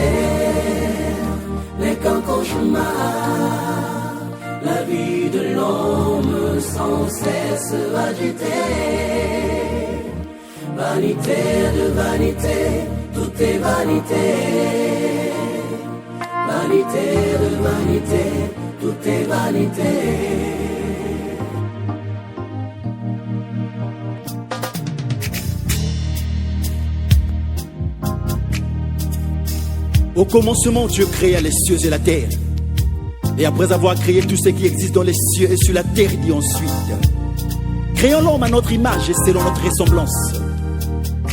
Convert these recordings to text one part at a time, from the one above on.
terre n'est qu'un cauchemar. La vie de l'homme sans cesse agitée. Vanité de vanité, tout est vanité. Vanité de vanité, tout est vanité. Au commencement, Dieu créa les cieux et la terre. Et après avoir créé tout ce qui existe dans les cieux et sur la terre, il dit ensuite: créons l'homme à notre image et selon notre ressemblance.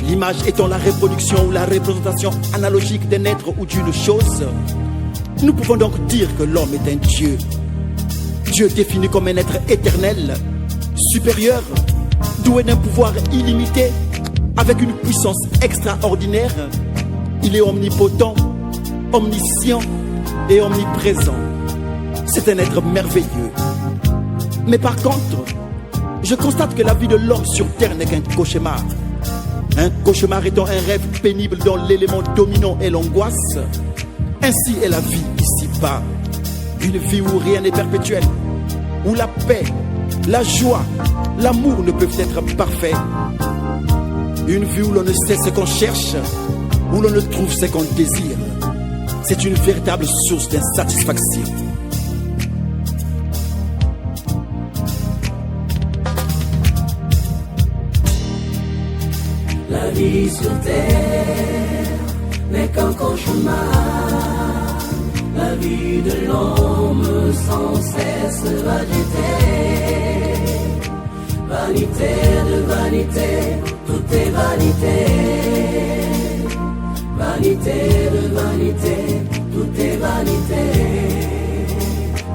L'image étant la reproduction ou la représentation analogique d'un être ou d'une chose. Nous pouvons donc dire que l'homme est un Dieu. Dieu défini comme un être éternel, supérieur, doué d'un pouvoir illimité, avec une puissance extraordinaire. Il est omnipotent, omniscient et omniprésent. C'est un être merveilleux. Mais par contre, je constate que la vie de l'homme sur terre n'est qu'un cauchemar. Un cauchemar étant un rêve pénible dont l'élément dominant est l'angoisse. Ainsi est la vie ici-bas. Une vie où rien n'est perpétuel, où la paix, la joie, l'amour ne peuvent être parfaits. Une vie où l'on ne sait ce qu'on cherche, où l'on ne trouve ce qu'on désire. C'est une véritable source d'insatisfaction. La vie sur terre n'est qu'un cauchemar. La vie de l'homme sans cesse agitée. Vanité de vanité, tout est vanité. Vanité de vanité, tout est vanité.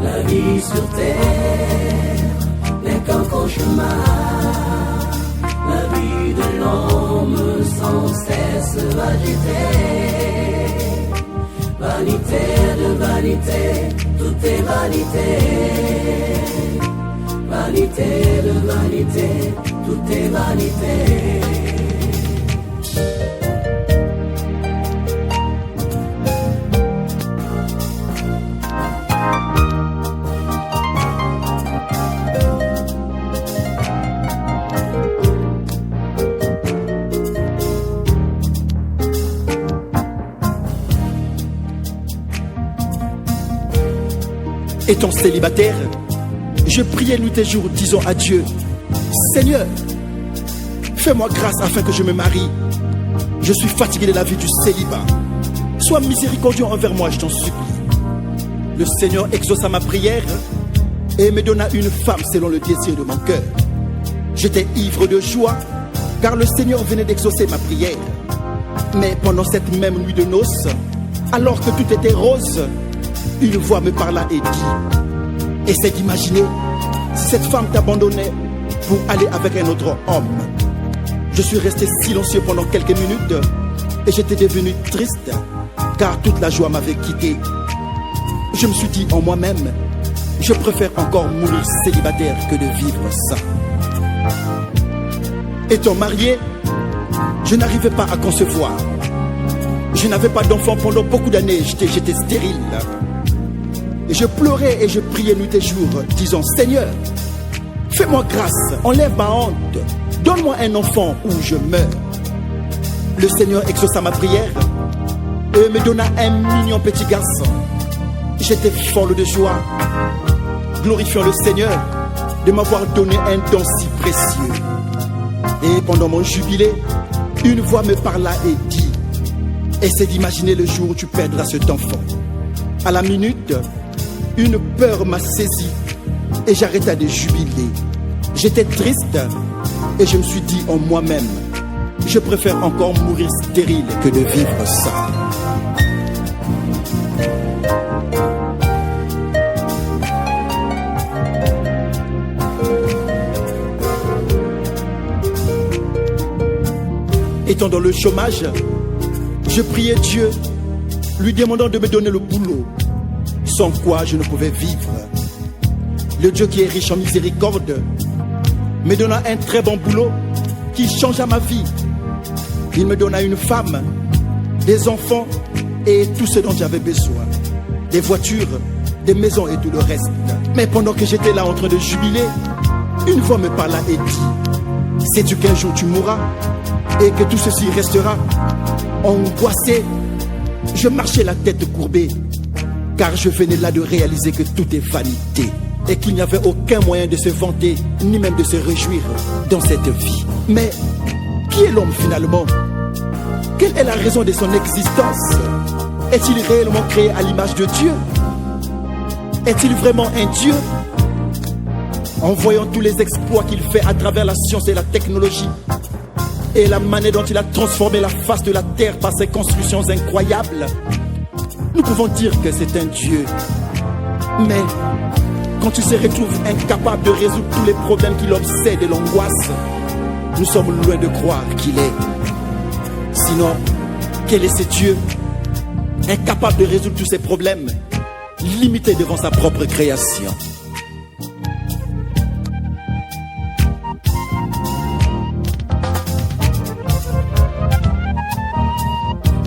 La vie sur terre n'est qu'un cauchemar. La vie de l'homme sans cesse agitée. Vanité de vanité, tout est vanité. Vanité de vanité, tout est vanité. Étant célibataire, je priais nuit et jour, disant à Dieu: Seigneur, fais-moi grâce afin que je me marie. Je suis fatigué de la vie du célibat. Sois miséricordieux envers moi, je t'en supplie. Le Seigneur exauça ma prière et me donna une femme selon le désir de mon cœur. J'étais ivre de joie, car le Seigneur venait d'exaucer ma prière. Mais pendant cette même nuit de noces, alors que tout était rose, une voix me parla et dit: essaie d'imaginer si cette femme t'abandonnait pour aller avec un autre homme. Je suis resté silencieux pendant quelques minutes et j'étais devenu triste, car toute la joie m'avait quitté. Je me suis dit en moi-même: je préfère encore mourir célibataire que de vivre ça. Étant marié, je n'arrivais pas à concevoir. Je n'avais pas d'enfant pendant beaucoup d'années, j'étais stérile. Et je pleurais et je priais nuit et jour, disant: Seigneur, fais-moi grâce, enlève ma honte, donne-moi un enfant ou je meurs. Le Seigneur exauça ma prière et me donna un mignon petit garçon. J'étais folle de joie, glorifiant le Seigneur de m'avoir donné un don si précieux. Et pendant mon jubilé, une voix me parla et dit: essaie d'imaginer le jour où tu perdras cet enfant. À la minute, une peur m'a saisi et j'arrêtai de jubiler. J'étais triste et je me suis dit en moi-même: je préfère encore mourir stérile que de vivre ça. Étant dans le chômage, je priais Dieu, lui demandant de me donner le boulot, sans quoi je ne pouvais vivre. Le Dieu qui est riche en miséricorde me donna un très bon boulot qui changea ma vie. Il me donna une femme, des enfants et tout ce dont j'avais besoin. Des voitures, des maisons et tout le reste. Mais pendant que j'étais là en train de jubiler, une voix me parla et dit: sais-tu qu'un jour tu mourras et que tout ceci restera? Angoissé, je marchais la tête courbée, car je venais là de réaliser que tout est vanité et qu'il n'y avait aucun moyen de se vanter, ni même de se réjouir dans cette vie. Mais qui est l'homme finalement? Quelle est la raison de son existence? Est-il réellement créé à l'image de Dieu? Est-il vraiment un Dieu? En voyant tous les exploits qu'il fait à travers la science et la technologie, et la manière dont il a transformé la face de la terre par ses constructions incroyables, nous pouvons dire que c'est un Dieu. Mais quand il se retrouve incapable de résoudre tous les problèmes qui l'obsèdent et l'angoissent, nous sommes loin de croire qu'il est. Sinon, quel est ce Dieu? Incapable de résoudre tous ces problèmes, limité devant sa propre création.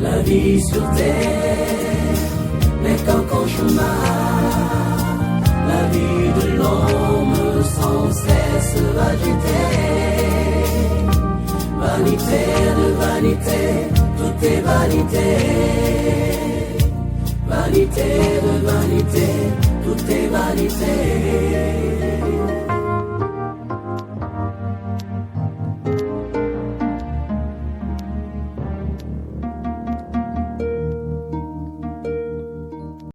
La vie sur terre n'est qu'un cauchemar. La vie de l'homme sans cesse agitée. Vanité de vanité, tout est vanité. Vanité de vanité, tout est vanité.